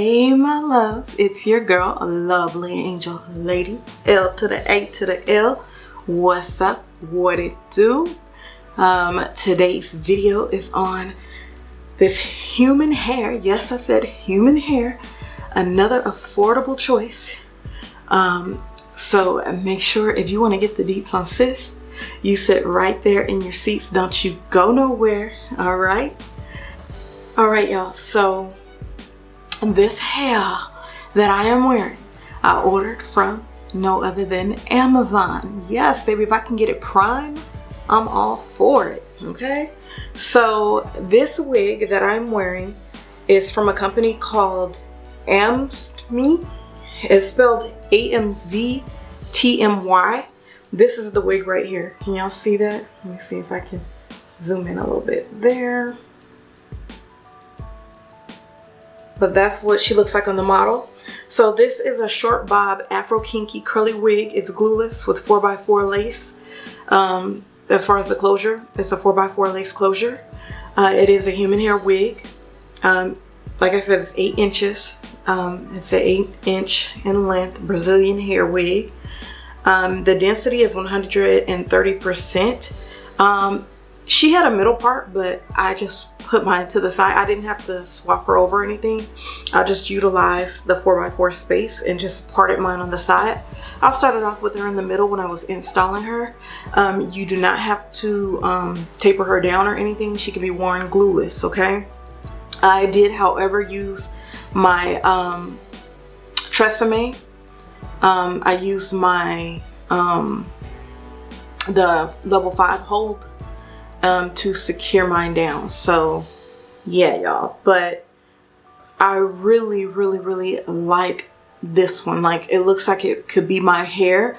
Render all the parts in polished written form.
Hey my loves, it's your girl, lovely angel lady, L to the A to the L. What's up? What it do? Today's video is on this human hair. Yes, I said human hair. Another affordable choice. So make sure if you want to get the deets on sis, you sit right there in your seats. Don't you go nowhere. All right, y'all. So this hair that I am wearing, I ordered from no other than Amazon. Yes, baby, if I can get it prime, I'm all for it. Okay, so this wig that I'm wearing is from a company called AMZTMY. It's spelled AMZTMY. This is the wig right here. Can y'all see that? Let me see if I can zoom in a little bit there. But that's what she looks like on the model. So this is a short bob Afro Kinky curly wig. It's glueless with 4x4 lace. As far as the closure, it's a 4x4 lace closure. It is a human hair wig. Like I said, it's 8 inches. It's an 8-inch in length Brazilian hair wig. The density is 130%. She had a middle part, but I just put mine to the side. I didn't have to swap her over or anything. I just utilized the 4x4 space and just parted mine on the side. I started off with her in the middle when I was installing her. You do not have to taper her down or anything. She can be worn glueless, okay? I did, however, use my Tresemme. I used my the level 5 hold to secure mine down. So yeah, y'all, but I really like this one. Like, it looks like it could be my hair.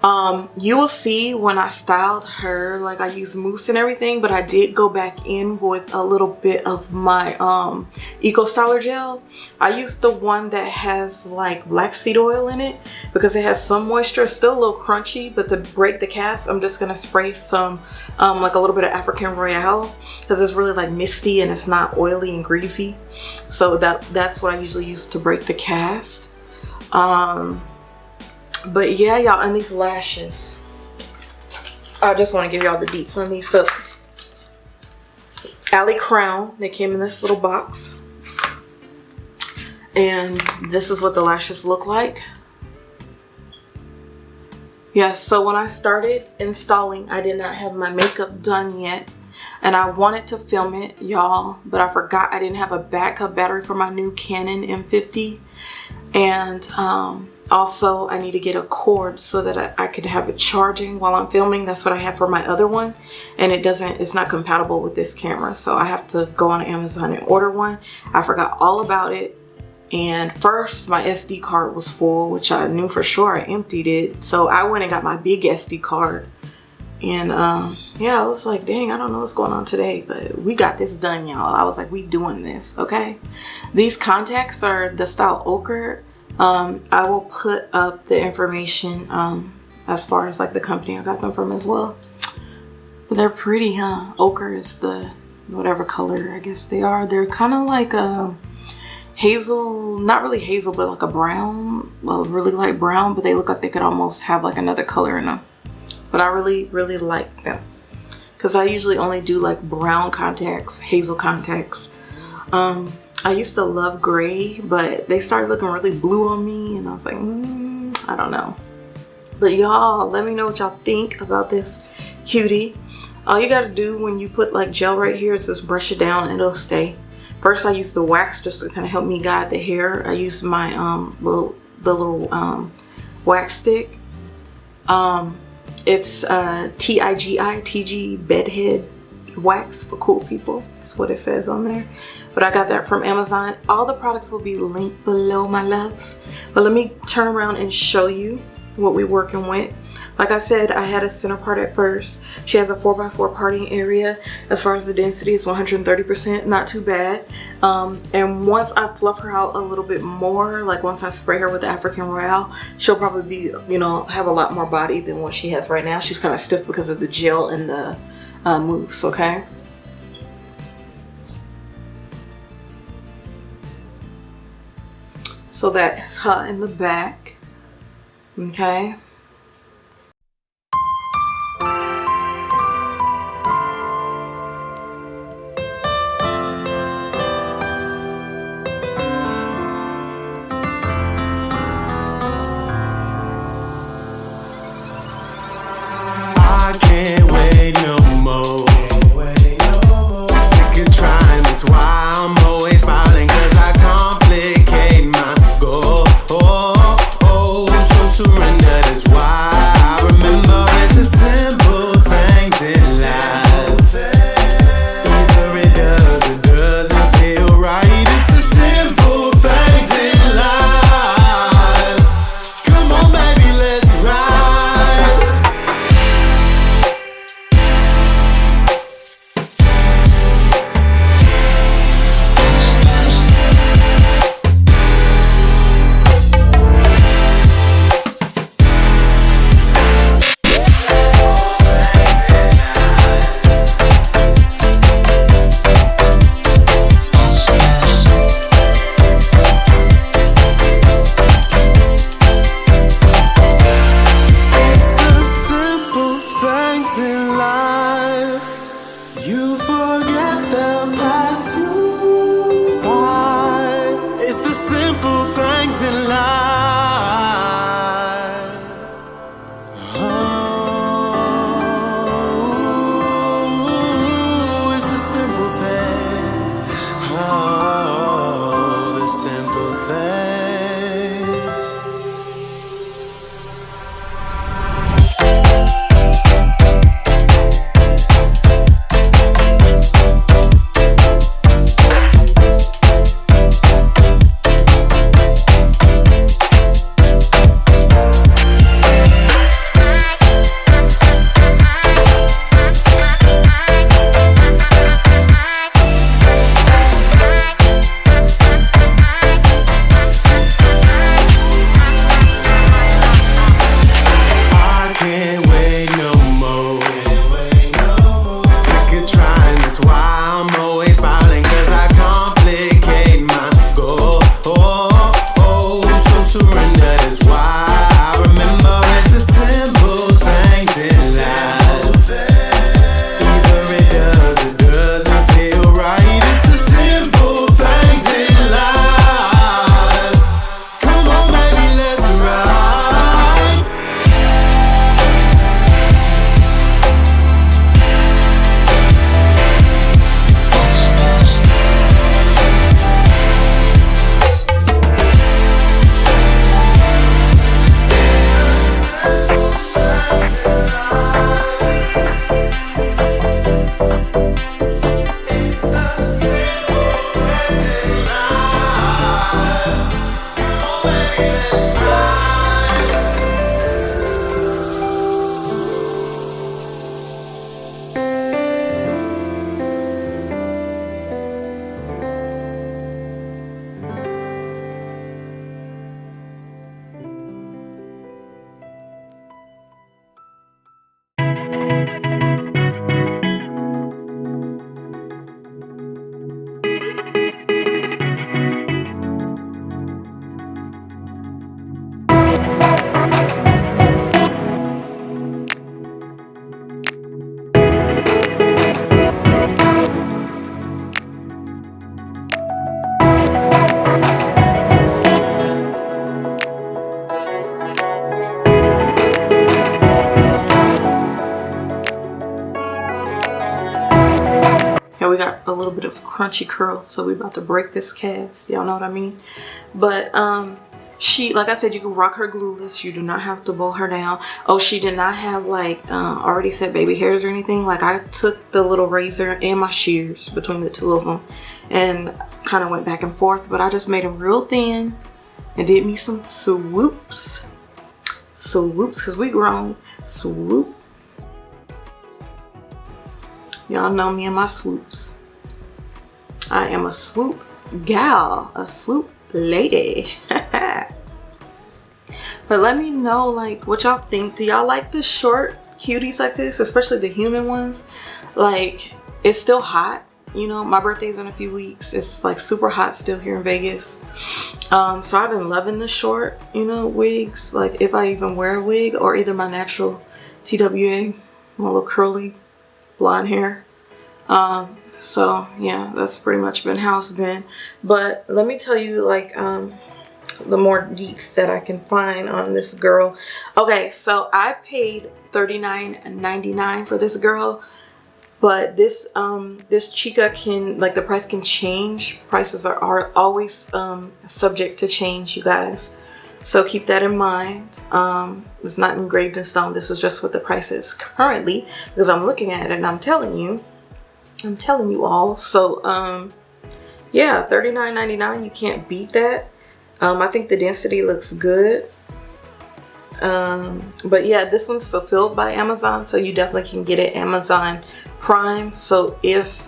You will see when I styled her, like, I used mousse and everything, but I did go back in with a little bit of my Eco Styler gel. I used the one that has like black seed oil in it because it has some moisture. It's still a little crunchy, but to break the cast, I'm just gonna spray some like a little bit of African Royale because it's really like misty and it's not oily and greasy. So that's what I usually use to break the cast. But yeah, y'all, and these lashes, I just want to give y'all the deets on these. So Alley Crown, they came in this little box, and this is what the lashes look like. Yeah, so when I started installing, I did not have my makeup done yet, and I wanted to film it, y'all, but I forgot I didn't have a backup battery for my new Canon M50, and also, I need to get a cord so that I could have it charging while I'm filming. That's what I have for my other one, and it's not compatible with this camera, so I have to go on Amazon and order one. I forgot all about it, and first my SD card was full, which I knew for sure. I emptied it, so I went and got my big SD card, and yeah, I was like, dang, I don't know what's going on today, but we got this done, y'all. I was like, we doing this, okay? These contacts are the style ochre. I will put up the information as far as like the company I got them from as well. But they're pretty, huh? Ochre is the whatever color I guess they are. They're kind of like a hazel, not really hazel, but like a brown, well, really light brown, but they look like they could almost have like another color in them. But I really like them because I usually only do like brown contacts, hazel contacts. I used to love gray, but they started looking really blue on me, and I was like, I don't know. But y'all, let me know what y'all think about this cutie. All you gotta do when you put like gel right here is just brush it down and it'll stay. First, I used the wax just to kind of help me guide the hair. I used my little wax stick. It's TIG bedhead wax for cool people. That's what it says on there. But I got that from Amazon. All the products will be linked below, my loves. But let me turn around and show you what we're working with. Like I said, I had a center part at first. She has a 4x4 parting area. As far as the density, it's 130%, not too bad. And once I fluff her out a little bit more, like once I spray her with the African Royale, she'll probably be, you know, have a lot more body than what she has right now. She's kind of stiff because of the gel and the mousse, okay? So that's her in the back. Okay. I can't wait no more. Sick of trying, that's why I'm always smiling, cause I complicate my goal. So surrender, that's why I remember it's the simple things in life. Either it does or doesn't feel right. It's the simple things in life. Come on baby, let's ride. It's the simple things in life. You forget they'll pass you by. It's the simple things in life. Oh, it's the simple things. Oh, the simple things. I can't wait no more. Sick of trying, that's why I'm always smiling, cause I complicate my goal. So surrender, that's why I remember it's the simple things in life. Either it does or doesn't feel right. It's the simple things in life. Come on baby, let's ride. It's the simple things in life. Come on baby, let's ride. Yeah, we got a little bit of crunchy curl, so we about to break this cast. Y'all know what I mean? But she, like I said, you can rock her glueless. You do not have to bow her down. Oh, she did not have like already said baby hairs or anything. Like I took the little razor and my shears between the two of them and kind of went back and forth, but I just made them real thin and did me some swoops. Swoops, because we grown. Swoop. Y'all know me and my swoops. I am a swoop gal, a swoop lady. But let me know like what y'all think. Do y'all like the short cuties like this, especially the human ones? Like, it's still hot, You know, my birthday's in a few weeks. It's like super hot still here in Vegas. So I've been loving the short, you know, wigs. Like if I even wear a wig, or either my natural TWA, my little curly blonde hair. So yeah, that's pretty much been how it's been. But let me tell you, like, the more deets that I can find on this girl. Okay, so I paid $39.99 for this girl, but this this chica can, like, the price can change. Prices are always subject to change, you guys, so keep that in mind. It's not engraved in stone. This is just what the price is currently, because I'm looking at it and I'm telling you all. So yeah, $39.99, you can't beat that. I think the density looks good. But yeah, this one's fulfilled by Amazon, so you definitely can get it Amazon Prime. So if,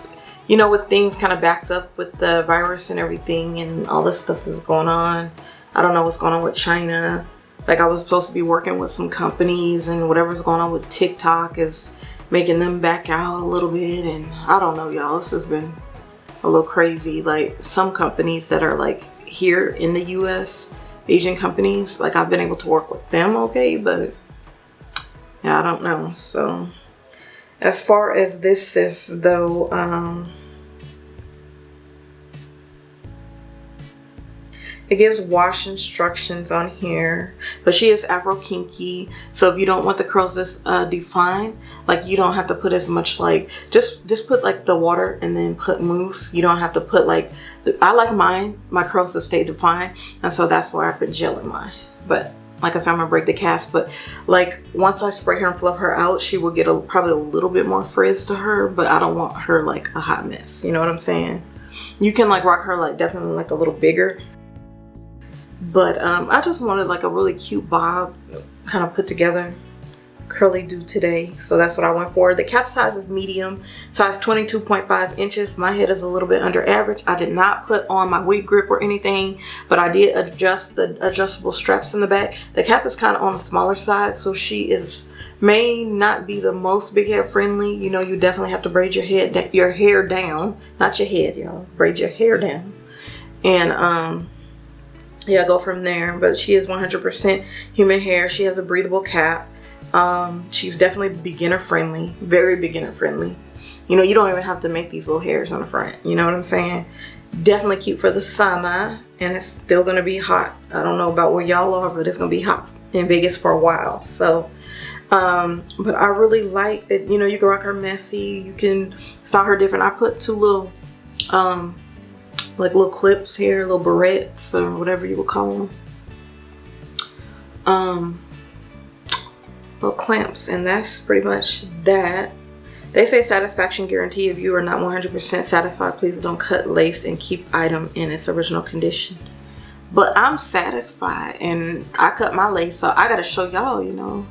you know, with things kind of backed up with the virus and everything and all this stuff that's going on, I don't know what's going on with China. Like, I was supposed to be working with some companies, and whatever's going on with TikTok is making them back out a little bit. And I don't know, y'all, this has been a little crazy. Like, some companies that are like here in the US, Asian companies, like, I've been able to work with them okay, but yeah, I don't know. So as far as this is though, it gives wash instructions on here, but she is Afro Kinky, so if you don't want the curls this defined, like, you don't have to put as much, like, just put like the water and then put mousse. You don't have to put like, I like my curls to stay defined, and so that's why I put gel in mine. But like I said, I'm gonna break the cast, but like, once I spray her and fluff her out, she will get probably a little bit more frizz to her, but I don't want her like a hot mess, you know what I'm saying? You can like rock her like definitely like a little bigger. But I just wanted like a really cute bob kind of put together curly do today, so that's what I went for. The cap size is medium, size 22.5 inches. My head is a little bit under average. I did not put on my wig grip or anything, but I did adjust the adjustable straps in the back. The cap is kind of on the smaller side, so she may not be the most big head friendly. You know, you definitely have to braid your hair down, not your head, y'all. Braid your hair down, and yeah, go from there. But she is 100% human hair. She has a breathable cap. She's definitely beginner friendly, very beginner friendly. You know, you don't even have to make these little hairs on the front, you know what I'm saying? Definitely cute for the summer, and it's still gonna be hot. I don't know about where y'all are, but it's gonna be hot in Vegas for a while. So but I really like that, you know, you can rock her messy, you can style her different. I put two little like little clips here, little barrettes or whatever you would call them, little clamps, and that's pretty much that. They say satisfaction guarantee. If you are not 100% satisfied, please don't cut lace and keep item in its original condition. But I'm satisfied, and I cut my lace, so I gotta show y'all, you know,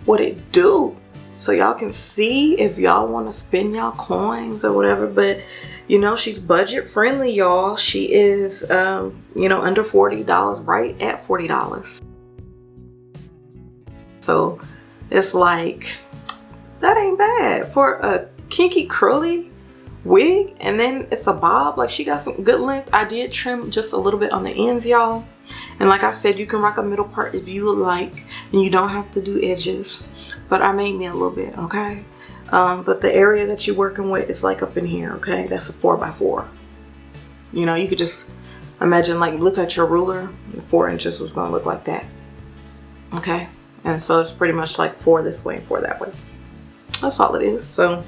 what it do, so y'all can see if y'all want to spend y'all coins or whatever. But you know, she's budget friendly, y'all. She is you know, under $40, right at $40. So it's like, that ain't bad for a kinky curly wig, and then it's a bob. Like, she got some good length. I did trim just a little bit on the ends, y'all, and like I said, you can rock a middle part if you like, and you don't have to do edges, but I made me a little bit, okay? But the area that you're working with is like up in here, okay? That's a 4x4. You know, you could just imagine, like, look at your ruler, the 4 inches is gonna look like that, okay? And so it's pretty much like 4 this way and 4 that way. That's all it is. So,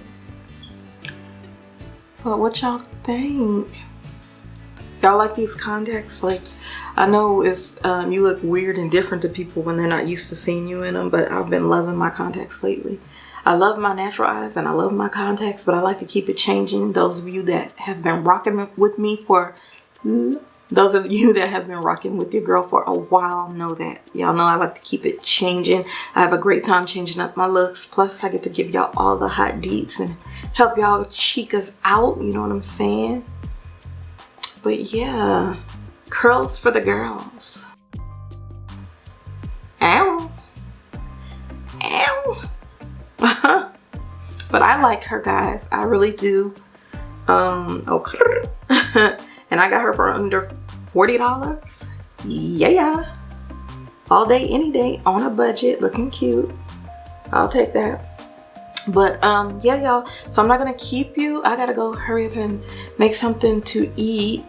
but what y'all think? Y'all like these contacts? Like, I know it's you look weird and different to people when they're not used to seeing you in them, but I've been loving my contacts lately. I love my natural eyes and I love my contacts, but I like to keep it changing. Those of you that have been rocking with me for, those of you that have been rocking with your girl for a while know that. Y'all know I like to keep it changing. I have a great time changing up my looks. Plus, I get to give y'all all the hot deets and help y'all chicas out. You know what I'm saying? But yeah, curls for the girls. Ow. Ow. But I like her, guys. I really do. Okay. And I got her for under $40. Yeah. All day, any day, on a budget, looking cute. I'll take that. But yeah, y'all, so I'm not gonna keep you. I gotta go hurry up and make something to eat.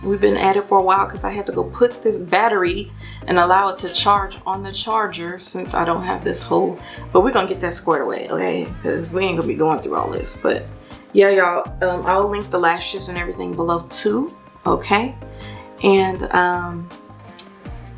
We've been at it for a while because I had to go put this battery and allow it to charge on the charger since I don't have this whole, but we're gonna get that squared away, okay? Because we ain't gonna be going through all this. But yeah, y'all, I'll link the lashes and everything below too, okay? And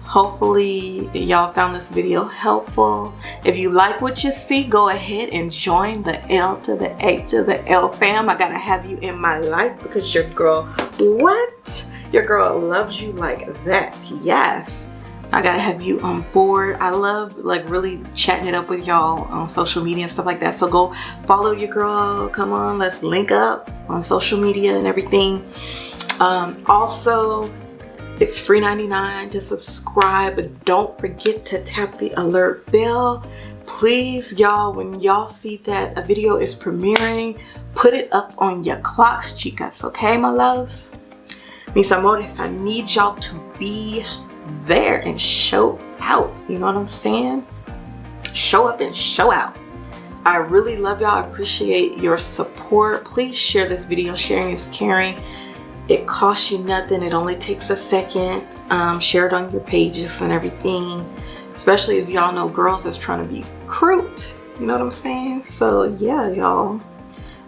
hopefully y'all found this video helpful. If you like what you see, go ahead and join the L to the A to the L fam. I gotta have you in my life because your girl, what? Your girl loves you like that. Yes. I gotta have you on board. I love like really chatting it up with y'all on social media and stuff like that. So go follow your girl. Come on, let's link up on social media and everything. Also, it's free 99 to subscribe, but don't forget to tap the alert bell. Please, y'all, when y'all see that a video is premiering, put it up on your clocks, chicas, okay, my loves? Mis amores, I need y'all to be there and show out. You know what I'm saying? Show up and show out. I really love y'all. I appreciate your support. Please share this video. Sharing is caring. It costs you nothing. It only takes a second. Share it on your pages and everything. Especially if y'all know girls that's trying to be cute. You know what I'm saying? So yeah, y'all.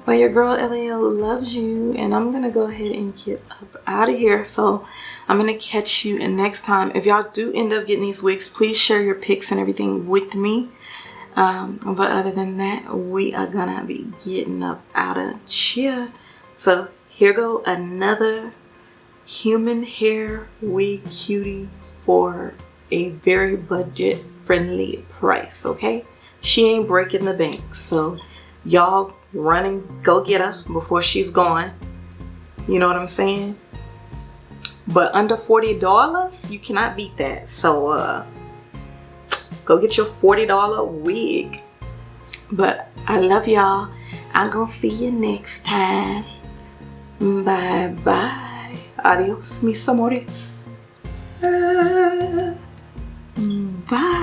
Well, your girl Elena loves you. And I'm going to go ahead and get up out of here. So I'm going to catch you in next time. If y'all do end up getting these wigs, please share your pics and everything with me. But other than that, we are going to be getting up out of here. So here go another human hair wig cutie for a very budget friendly price, okay? She ain't breaking the bank, so y'all run and go get her before she's gone. You know what I'm saying? But under $40, you cannot beat that. So go get your $40 wig. But I love y'all. I'm gonna see you next time. Bye bye. Adios, mis amores. Bye.